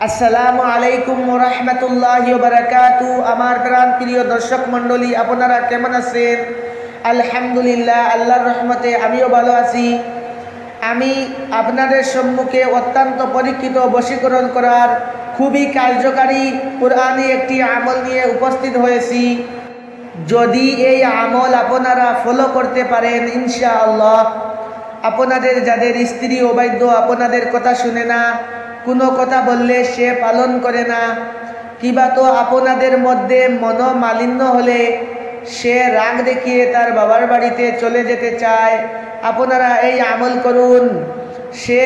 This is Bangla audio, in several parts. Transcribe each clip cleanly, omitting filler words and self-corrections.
আসসালামু আলাইকুম ওয়া রাহমাতুল্লাহি ওয়া বারাকাতু। আমার প্রাণ প্রিয় দর্শক মণ্ডলী, আপনারা কেমন আছেন? আলহামদুলিল্লাহ, আল্লাহর রহমতে আমিও ভালো আছি। আমি আপনাদের সম্মুখে অত্যন্ত পরীক্ষিত বশীকরণ করার খুবই কার্যকারী কুরআনি একটি আমল নিয়ে উপস্থিত হয়েছি। যদি এই আমল আপনারা ফলো করতে পারেন, ইনশাআল্লাহ আপনাদের যাদের স্ত্রী অবাধ্য, আপনাদের কথা শুনে না, কোনো কথা বললে সে পালন করে না, কিবা তো আপনাদের মধ্যে মনোমালিন্য হলে সে রাগ দেখিয়ে তার বাবার বাড়িতে চলে যেতে চায়, আপনারা এই আমল করুন। সে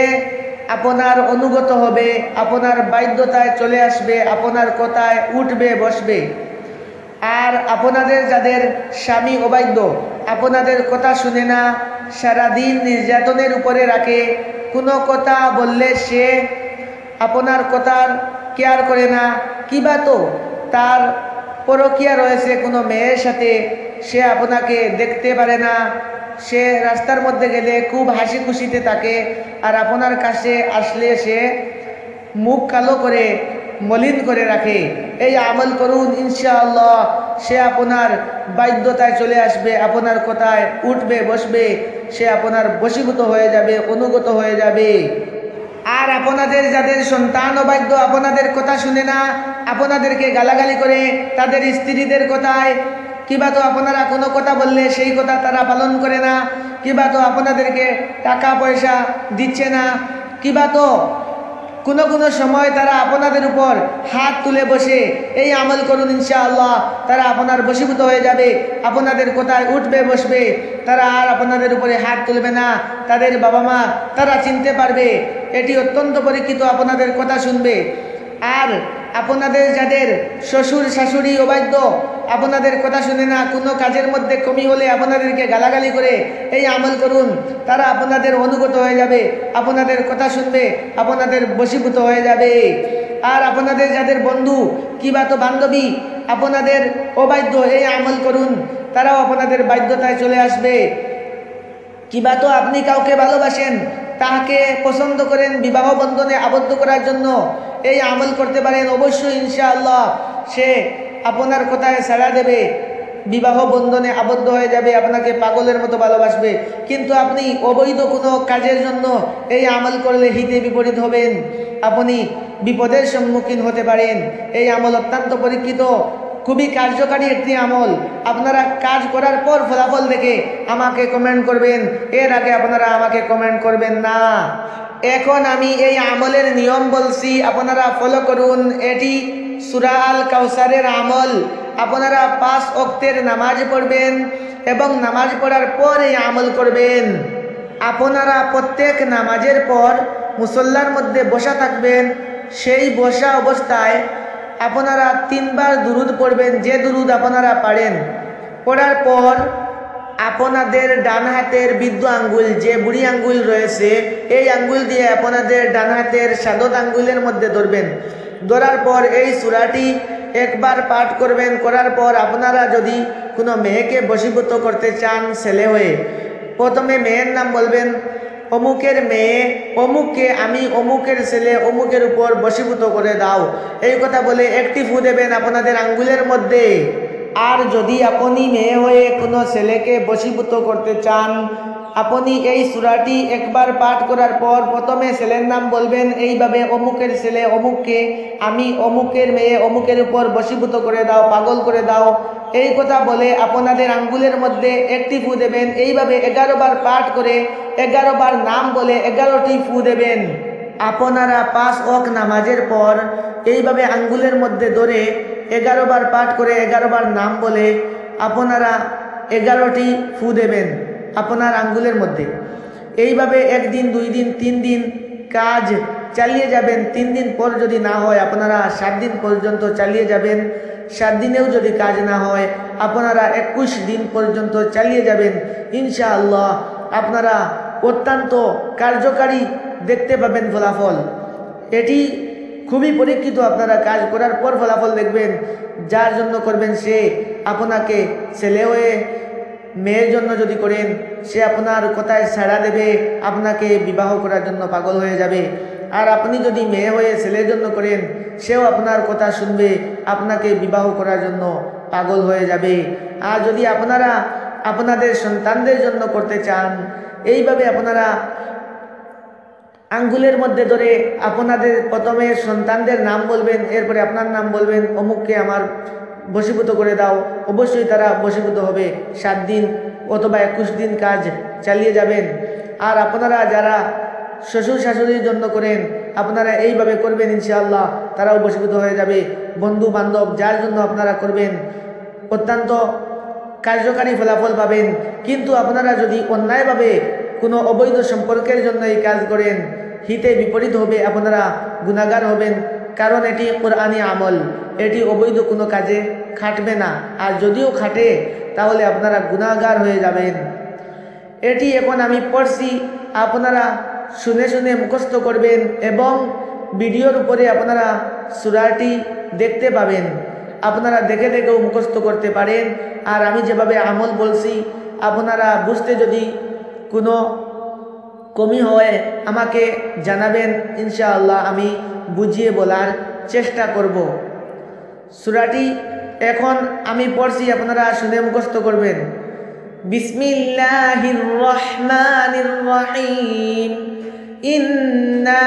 আপনার অনুগত হবে, আপনার বাধ্যতায় চলে আসবে, আপনার কথায় উঠবে বসবে। আর আপনাদের যাদের স্বামী অবাধ্য, আপনাদের কথা শুনে না, সারাদিন নির্যাতনের উপরে রাখে, কোনো কথা বললে সে আপনার কথার কেয়ার করে না, কিবা তো তার পরকীয়া রয়েছে কোনো মেয়ের সাথে, সে আপনাকে দেখতে পারে না, সে রাস্তার মধ্যে গেলে খুব হাসি খুশিতে থাকে, আর আপনার কাছে আসলে সে মুখ কালো করে মলিন করে রাখে, এই আমল করুন, ইনশাআল্লাহ সে আপনার বাধ্যতায় চলে আসবে, আপনার কথায় উঠবে বসবে, সে আপনার বশীভূত হয়ে যাবে, অনুগত হয়ে যাবে। আর আপনাদের যাদের সন্তান অবাধ্য, আপনাদের কথা শুনে না, আপনাদেরকে গালাগালি করে, তাদের স্ত্রীদের কথায়, কিবা তো আপনারা কোনো কথা বললে সেই কথা তারা পালন করে না, কিবা তো আপনাদেরকে টাকা পয়সা দিচ্ছে না, কিবা তো কোনো কোনো সময় তারা আপনাদের উপর হাত তুলে বসে, এই আমল করুন, ইনশাআল্লাহ তারা আপনার বশীভূত হয়ে যাবে, আপনাদের কোথায় উঠবে বসবে, তারা আর আপনাদের উপরে হাত তুলবে না, তাদের বাবা মা তারা চিনতে পারবে, এটি অত্যন্ত পরীক্ষিত, আপনাদের কথা শুনবে। আর আপনাদের যাদের শ্বশুর শাশুড়ি অবাধ্য, আপনাদের কথা শুনে না, কোনো কাজের মধ্যে কমি হলে আপনাদেরকে গালাগালি করে, এই আমল করুন, তারা আপনাদের অনুগত হয়ে যাবে, আপনাদের কথা শুনবে, আপনাদের বশীভূত হয়ে যাবে। আর আপনাদের যাদের বন্ধু কিবা তো বান্ধবী আপনাদের অবাধ্য, এই আমল করুন, তারাও আপনাদের বাধ্যতায় চলে আসবে। কিবা তো আপনি কাউকে ভালোবাসেন, তাকে পছন্দ করেন, বিবাহ বন্ধনে আবদ্ধ করার জন্য এই আমল করতে পারেন, অবশ্যই ইনশাআল্লাহ সে আপনার কথায় সাড়া দেবে, বিবাহ বন্ধনে আবদ্ধ হয়ে যাবে, আপনাকে পাগলের মতো ভালোবাসবে। কিন্তু আপনি অবৈধ কোনো কাজের জন্য এই আমল করলে হিতে বিপরীত হবেন, আপনি বিপদের সম্মুখীন হতে পারেন। এই আমল অত্যন্ত পরীক্ষিত, খুবই কার্যকারী একটি আমল। আপনারা কাজ করার পর ফলাফল দেখে আমাকে কমেন্ট করবেন, এর আগে আপনারা আমাকে কমেন্ট করবেন না। এখন আমি এই আমলের নিয়ম বলছি, আপনারা ফলো করুন। এটি সূরা আল কাউসারের আমল। আপনারা 5 ওয়াক্তের নামাজ পড়বেন এবং নামাজ পড়ার পর এই আমল করবেন। আপনারা প্রত্যেক নামাজের পর মুসল্লার মধ্যে বসা থাকবেন, সেই বসা অবস্থায় আপনারা 3 বার দুরুদ পড়বেন, যে দুরুদ আপনারা পারেন। পড়ার পর আপনাদের ডান হাতের বৃদ্ধ আঙ্গুল, যে বুড়ি আঙ্গুল রয়েছে, এই আঙ্গুল দিয়ে আপনাদের ডান হাতের সাদত আঙ্গুলের মধ্যে ধরবেন। ধরার পর এই সূরাটি একবার পাঠ করবেন। করার পর আপনারা যদি কোনো মেয়েকে বশীভূত করতে চান ছেলে হয়ে, প্রথমে মেয়ের নাম বলবেন, অমুকের মেয়ে অমুককে আমি অমুকের ছেলে অমুকের উপর বশীভূত করে দাও, এই কথা বলে একটি ফু দেবেন আপনাদের আঙ্গুলের মধ্যে। আর যদি আপনি মেয়ে হয়ে কোনো ছেলেকে বশীভূত করতে চান, আপনি এই সূরাটি একবার পাঠ করার পর প্রথমে ছেলের নাম বলবেন এইভাবে, অমুকের ছেলে অমুককে আমি অমুকের মেয়ে অমুকের উপর বশীভূত করে দাও, পাগল করে দাও, এই কথা বলে আপনাদের আঙ্গুলের মধ্যে একটি ফু দেবেন। এইভাবে 11 বার পাঠ করে 11 বার নাম বলে 11টি ফু দেবেন। আপনারা 5 ওয়াক্ত নামাজের পর এইভাবে আঙ্গুলের মধ্যে ধরে 11 বার পাঠ করে 11 বার নাম বলে আপনারা 11টি ফু দেবেন আপনার আঙ্গুলের মধ্যে। এইভাবে 1 দিন 2 দিন 3 দিন কাজ চালিয়ে যাবেন। 3 দিন পর যদি না হয় আপনারা 7 দিন পর্যন্ত চালিয়ে যাবেন। 7 দিনেও যদি কাজ না হয় আপনারা 21 দিন পর্যন্ত চালিয়ে যাবেন। ইনশাআল্লাহ আপনারা অত্যন্ত কার্যকারী দেখতে পাবেন ফলাফল। এটি খুবই পরীক্ষিত, আপনারা কাজ করার পর ফলাফল দেখবেন। যার জন্য করবেন সে আপনাকে ছেলে হয়ে, মেয়ের জন্য যদি করেন সে আপনার কথায় সাড়া দেবে, আপনাকে বিবাহ করার জন্য পাগল হয়ে যাবে। আর আপনি যদি মেয়ে হয়ে ছেলের জন্য করেন, সেও আপনার কথা শুনবে, আপনাকে বিবাহ করার জন্য পাগল হয়ে যাবে। আর যদি আপনারা আপনাদের সন্তানদের জন্য করতে চান, এইভাবে আপনারা আঙ্গুলের মধ্যে ধরে আপনাদের প্রথমে সন্তানদের নাম বলবেন, এরপরে আপনার নাম বলবেন, অমুককে আমার বশীভূত করে দাও, অবশ্যই তারা বশীভূত হবে। 7 দিন অথবা 21 দিন কাজ চালিয়ে যাবেন। আর আপনারা যারা শ্বশুর শাশুড়ির জন্য করেন, আপনারা এইভাবে করবেন, ইনশাআল্লাহ তারাও বশীভূত হয়ে যাবে। বন্ধু বান্ধব যার জন্য আপনারা করবেন, অত্যন্ত কার্যকারী ফলাফল পাবেন। কিন্তু আপনারা যদি অন্যায়ভাবে কোনো অবৈধ সম্পর্কের জন্য এই কাজ করেন, হিতে বিপরীত হবে, আপনারা গুনাহগার হবেন। কারণ এটি কোরআনী আমল, এটি অবৈধ কোনো কাজে খাটবে না। আর যদিও খাটে তাহলে আপনারা গুনাহগার হয়ে যাবেন। এটি এখন আমি পড়ছি, আপনারা শুনে শুনে মুখস্থ করবেন এবং ভিডিওর উপরে আপনারা সূরাটি দেখতে পাবেন। আপনারা দেখে দেখেও মুখস্থ করতে পারেন। আর আমি যেভাবে আমল বলছি, আপনারা বুঝতে যদি কোনো কমি হয় আমাকে জানাবেন, ইনশাআল্লাহ আমি বুঝিয়ে বলার চেষ্টা করব। সূরাটি এখন আমি পড়ছি, আপনারা শুনে মুখস্থ করবেন। বিসমিল্লাহির রহমানির রহিম। ইন্না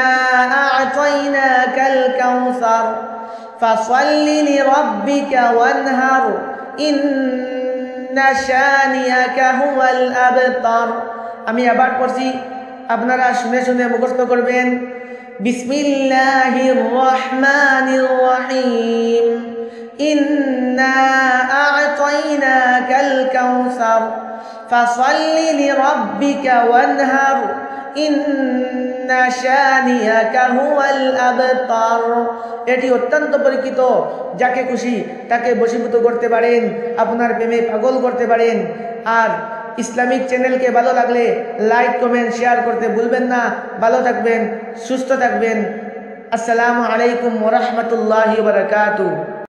আ'তাইনাকাল কাউসার ফাসাল্লি লিরাব্বিকা ওয়ানহার ইন্না শানিয়াকা হুয়াল আবতার। আমি আবার পড়ছি, আপনারা শুনে শুনে মুখস্থ করবেন। বিসমিল্লাহির রহমানির রহিম। ইন্না আ'তাইনাকাল কাউসার ফাসাল্লি লিরাব্বিকা ওয়ানহার ইন্না শানিয়াকা হুয়াল আবতার। এটি অত্যন্ত পরিচিত, যাকে খুশি তাকে বশীভূত করতে পারেন, আপনার প্রেমে পাগল করতে পারেন। আর ইসলামিক চ্যানেলকে ভালো লাগলে লাইক কমেন্ট শেয়ার করতে ভুলবেন না। ভালো থাকবেন, সুস্থ থাকবেন। আসসালামু আলাইকুম ওয়া রাহমাতুল্লাহি ওয়া বারাকাতুহু।